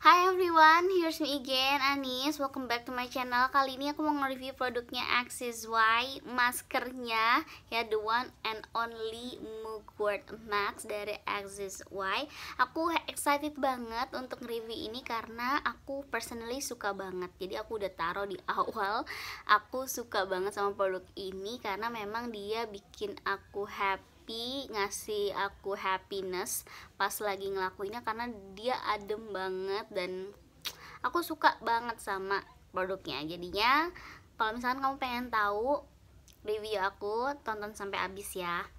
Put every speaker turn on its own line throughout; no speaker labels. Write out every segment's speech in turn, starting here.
Hi everyone, here's me again, Anis. Welcome back to my channel. Kali ini aku mau nge-review produknya Axis Y, maskernya ya, the one and only Mugwort Max dari Axis Y. Aku excited banget untuk review ini karena aku personally suka banget. Jadi aku udah taruh di awal, aku suka banget sama produk ini karena memang dia bikin aku happy, ngasih aku happiness pas lagi ngelakuinnya karena dia adem banget dan aku suka banget sama produknya. Jadinya kalau misalkan kamu pengen tahu review aku, tonton sampai habis ya.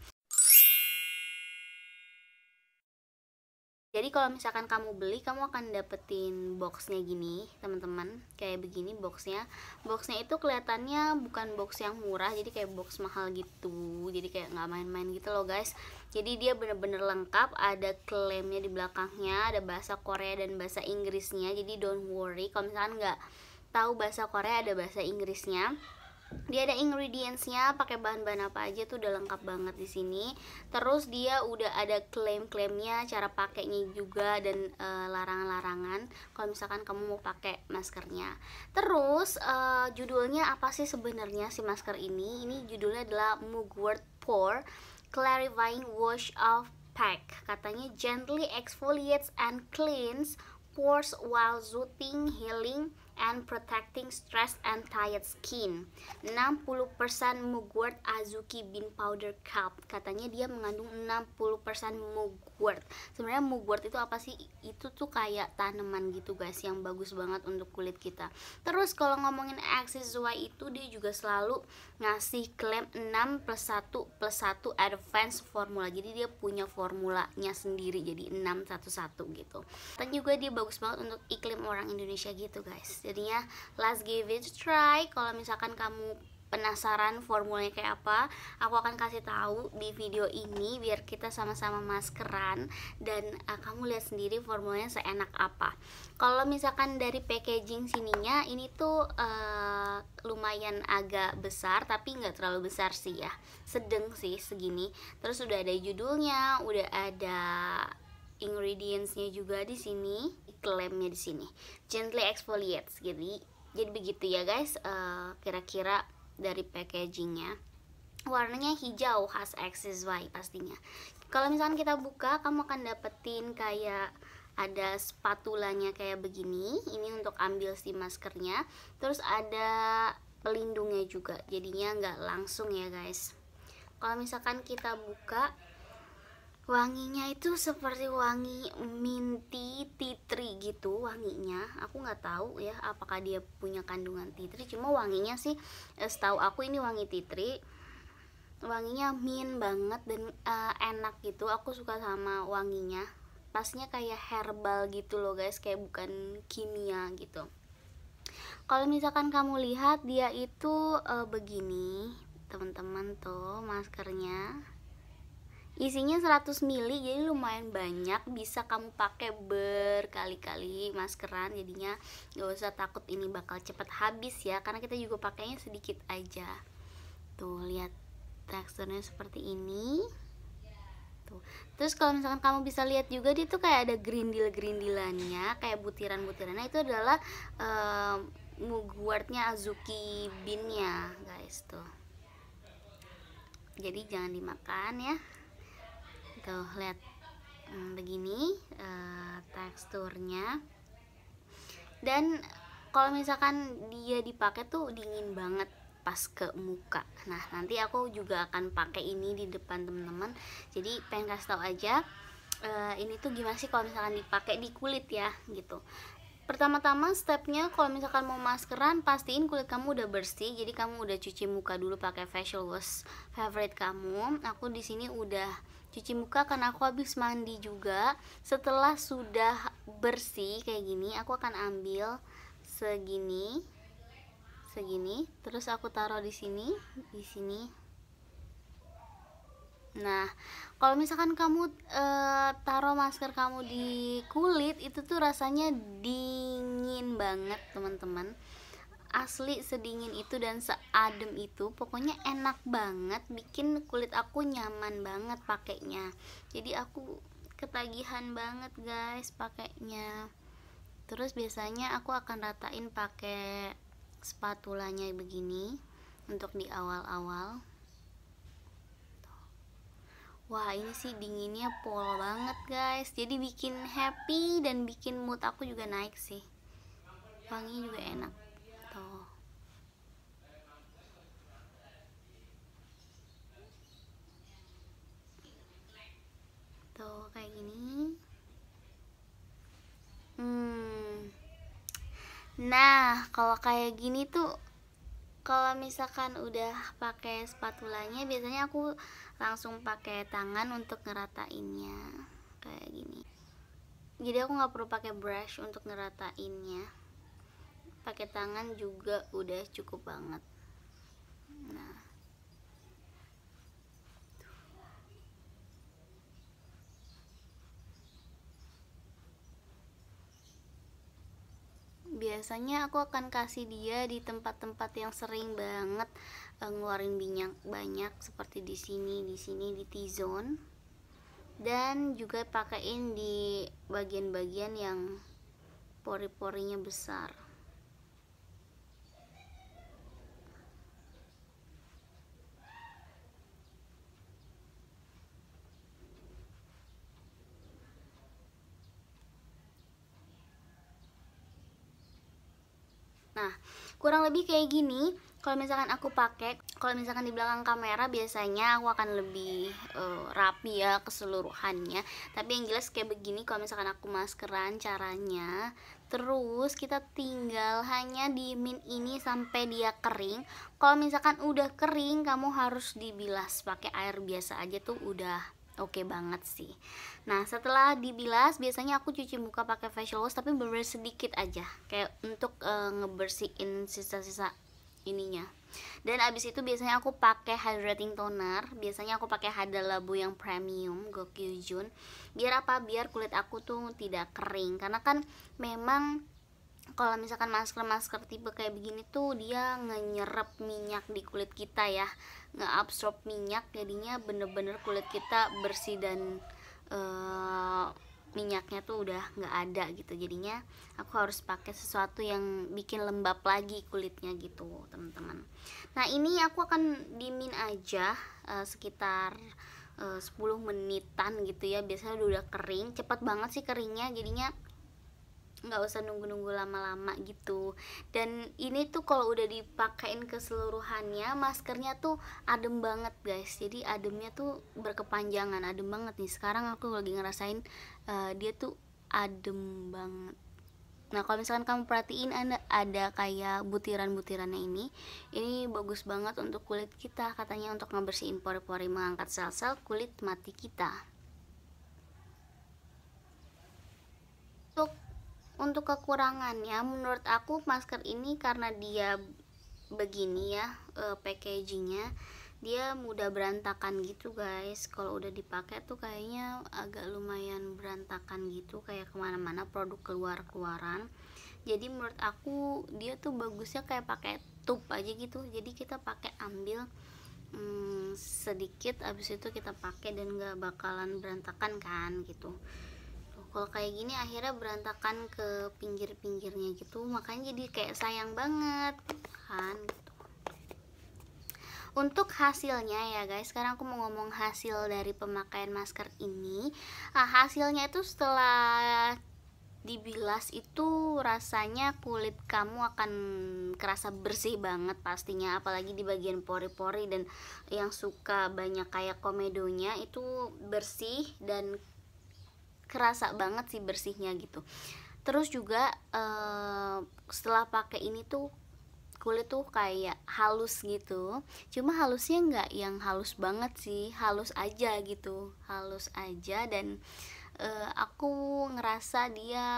Jadi kalau misalkan kamu beli, kamu akan dapetin boxnya gini, teman-teman. Kayak begini boxnya. Boxnya itu kelihatannya bukan box yang murah, jadi kayak box mahal gitu. Jadi kayak nggak main-main gitu loh guys. Jadi dia bener-bener lengkap. Ada klaimnya di belakangnya, ada bahasa Korea dan bahasa Inggrisnya. Jadi don't worry, kalau misalkan nggak tahu bahasa Korea, ada bahasa Inggrisnya. Dia ada ingredientsnya, pakai bahan-bahan apa aja tuh udah lengkap banget di sini. Terus dia udah ada klaim-klaimnya, cara pakainya juga, dan larangan-larangan kalau misalkan kamu mau pakai maskernya. Terus judulnya apa sih sebenarnya si masker ini? Ini judulnya adalah Mugwort Pore Clarifying Wash Off Pack. Katanya gently exfoliates and cleans pores while soothing, healing, and protecting stressed and tired skin. 60% Mugwort Azuki Bean Powder Cup. Katanya dia mengandung 60% Mugwort. Sebenarnya Mugwort itu apa sih? Itu tuh kayak tanaman gitu guys, yang bagus banget untuk kulit kita. Terus kalau ngomongin Axis Y itu, dia juga selalu ngasih klaim 6+1+1 advance formula. Jadi dia punya formulanya sendiri, jadi 611 gitu. Dan juga dia bagus banget untuk iklim orang Indonesia gitu guys. Jadinya let's give it a try. Kalau misalkan kamu penasaran formulanya kayak apa, aku akan kasih tahu di video ini biar kita sama-sama maskeran dan kamu lihat sendiri formulanya seenak apa. Kalau misalkan dari packaging sininya, ini tuh lumayan agak besar tapi nggak terlalu besar sih ya, sedang sih segini. Terus udah ada judulnya, udah ada ingredientsnya juga di sini, klaimnya di sini gently exfoliates. Jadi begitu ya guys, kira-kira dari packagingnya. Warnanya hijau khas Axis Y pastinya. Kalau misalkan kita buka, kamu akan dapetin kayak ada spatulanya kayak begini. Ini untuk ambil si maskernya. Terus ada pelindungnya juga, jadinya nggak langsung ya guys. Kalau misalkan kita buka, wanginya itu seperti wangi minty tea tree gitu wanginya. Aku nggak tahu ya apakah dia punya kandungan tea tree, cuma wanginya sih setahu aku ini wangi tea tree. Wanginya mint banget dan enak gitu. Aku suka sama wanginya. Pasnya kayak herbal gitu loh guys, kayak bukan kimia gitu. Kalau misalkan kamu lihat, dia itu begini teman-teman tuh maskernya. Isinya 100 ml, jadi lumayan banyak, bisa kamu pakai berkali-kali maskeran. Jadinya gak usah takut ini bakal cepet habis ya, karena kita juga pakainya sedikit aja. Tuh lihat teksturnya seperti ini tuh. Terus kalau misalkan kamu bisa lihat juga, dia tuh kayak ada gerindil-gerindilannya, kayak butiran-butirannya. Itu adalah Mugwortnya Azuki Bean-nya guys tuh. Jadi jangan dimakan ya. Tuh lihat begini teksturnya. Dan kalau misalkan dia dipakai tuh dingin banget pas ke muka. Nah nanti aku juga akan pakai ini di depan teman-teman. Jadi pengen kasih tahu aja ini tuh gimana sih kalau misalkan dipakai di kulit ya gitu. Pertama-tama stepnya, kalau misalkan mau maskeran, pastiin kulit kamu udah bersih. Jadi kamu udah cuci muka dulu pakai facial wash favorite kamu. Aku di sini udah cuci muka karena aku habis mandi juga. Setelah sudah bersih kayak gini, aku akan ambil segini, terus aku taruh di sini, Nah, kalau misalkan kamu taruh masker kamu di kulit, itu tuh rasanya dingin banget teman-teman. Asli sedingin itu dan seadem itu. Pokoknya enak banget, bikin kulit aku nyaman banget pakainya. Jadi aku ketagihan banget guys pakainya. Terus biasanya aku akan ratain pakai spatulanya begini untuk di awal-awal. Wah, ini sih dinginnya pol banget guys, jadi bikin happy dan bikin mood aku juga naik sih. Wanginya juga enak tuh. Tuh kayak gini. Nah, kalau kayak gini tuh, kalau misalkan udah pakai spatulanya, biasanya aku langsung pakai tangan untuk ngeratainnya kayak gini. Jadi aku nggak perlu pakai brush untuk ngeratainnya, pakai tangan juga udah cukup banget. Nah, biasanya aku akan kasih dia di tempat-tempat yang sering banget ngeluarin minyak banyak, seperti di sini, di T-zone, dan juga pakein di bagian-bagian yang pori-porinya besar. Nah, kurang lebih kayak gini. Kalau misalkan aku pakai, kalau misalkan di belakang kamera biasanya aku akan lebih rapi ya keseluruhannya. Tapi yang jelas kayak begini kalau misalkan aku maskeran caranya. Terus kita tinggal hanya diemin ini sampai dia kering. Kalau misalkan udah kering, kamu harus dibilas pakai air biasa aja tuh udah oke banget sih. Nah, setelah dibilas biasanya aku cuci muka pakai facial wash, tapi bener-bener sedikit aja, kayak untuk ngebersihin sisa-sisa ininya. Dan abis itu biasanya aku pakai hydrating toner. Biasanya aku pakai Hada Labo yang premium Gokyujun. Biar apa? Biar kulit aku tuh tidak kering. Karena kan memang kalau misalkan masker tipe kayak begini tuh dia ngenyerap minyak di kulit kita ya, ngeabsorb minyak, jadinya bener-bener kulit kita bersih dan minyaknya tuh udah nggak ada gitu. Jadinya aku harus pakai sesuatu yang bikin lembab lagi kulitnya gitu teman-teman. Nah, ini aku akan diemin aja sekitar 10 menitan gitu ya. Biasanya udah kering, cepet banget sih keringnya, jadinya nggak usah nunggu-nunggu lama-lama gitu. Dan ini tuh kalau udah dipakein keseluruhannya, maskernya tuh adem banget guys. Jadi ademnya tuh berkepanjangan, adem banget nih. Sekarang aku lagi ngerasain dia tuh adem banget. Nah, kalau misalkan kamu perhatiin ada kayak butiran-butirannya ini bagus banget untuk kulit kita, katanya untuk ngebersihin pori-pori, mengangkat sel-sel kulit mati kita. Untuk kekurangannya, menurut aku masker ini karena dia begini ya packagingnya, dia mudah berantakan gitu guys. Kalau udah dipakai tuh kayaknya agak lumayan berantakan gitu, kayak kemana-mana produk keluaran. Jadi menurut aku dia tuh bagusnya kayak pakai tube aja gitu. Jadi kita pakai ambil sedikit, abis itu kita pakai dan gak bakalan berantakan kan gitu. Kalau kayak gini akhirnya berantakan ke pinggir-pinggirnya gitu, makanya jadi kayak sayang banget kan gitu. Untuk hasilnya ya guys, sekarang aku mau ngomong hasil dari pemakaian masker ini. Nah, hasilnya itu setelah dibilas itu rasanya kulit kamu akan kerasa bersih banget pastinya, apalagi di bagian pori-pori, dan yang suka banyak kayak komedonya itu bersih dan kerasa banget sih bersihnya gitu. Terus juga setelah pakai ini tuh kulit tuh kayak halus gitu. Cuma halusnya nggak yang halus banget sih, halus aja gitu, halus aja. Dan aku ngerasa dia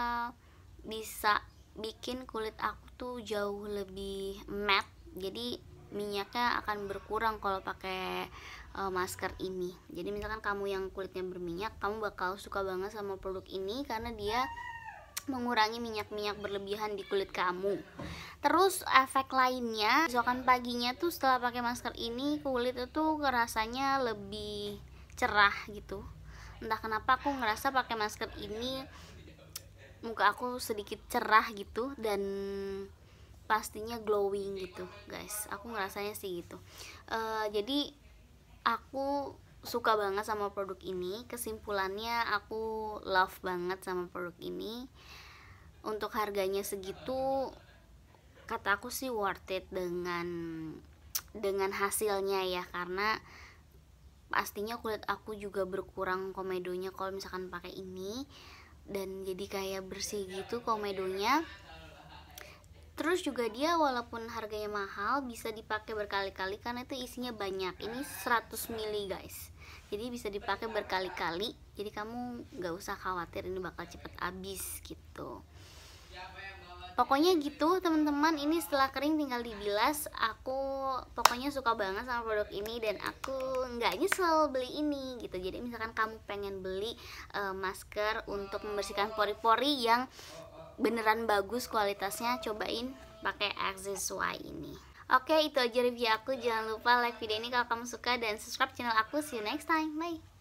bisa bikin kulit aku tuh jauh lebih matte. Jadi minyaknya akan berkurang kalau pakai masker ini. Jadi misalkan kamu yang kulitnya berminyak, kamu bakal suka banget sama produk ini karena dia mengurangi minyak-minyak berlebihan di kulit kamu. Terus efek lainnya, besokan paginya tuh setelah pakai masker ini kulit itu rasanya lebih cerah gitu. Entah kenapa aku ngerasa pakai masker ini muka aku sedikit cerah gitu, dan pastinya glowing gitu guys, aku ngerasanya sih gitu. Jadi aku suka banget sama produk ini. Kesimpulannya aku love banget sama produk ini. Untuk harganya segitu, kata aku sih worth it dengan hasilnya ya, karena pastinya kulit aku juga berkurang komedonya kalau misalkan pakai ini, dan jadi kayak bersih gitu komedonya. Terus juga dia walaupun harganya mahal bisa dipakai berkali-kali karena itu isinya banyak. Ini 100 ml guys, jadi bisa dipakai berkali-kali, jadi kamu gak usah khawatir ini bakal cepet habis gitu. Pokoknya gitu teman-teman, ini setelah kering tinggal dibilas. Aku pokoknya suka banget sama produk ini dan aku nggak nyesel beli ini gitu. Jadi misalkan kamu pengen beli masker untuk membersihkan pori-pori yang beneran bagus kualitasnya, cobain pakai XSY ini. Oke, itu aja review aku. Jangan lupa like video ini kalau kamu suka dan subscribe channel aku. See you next time, bye.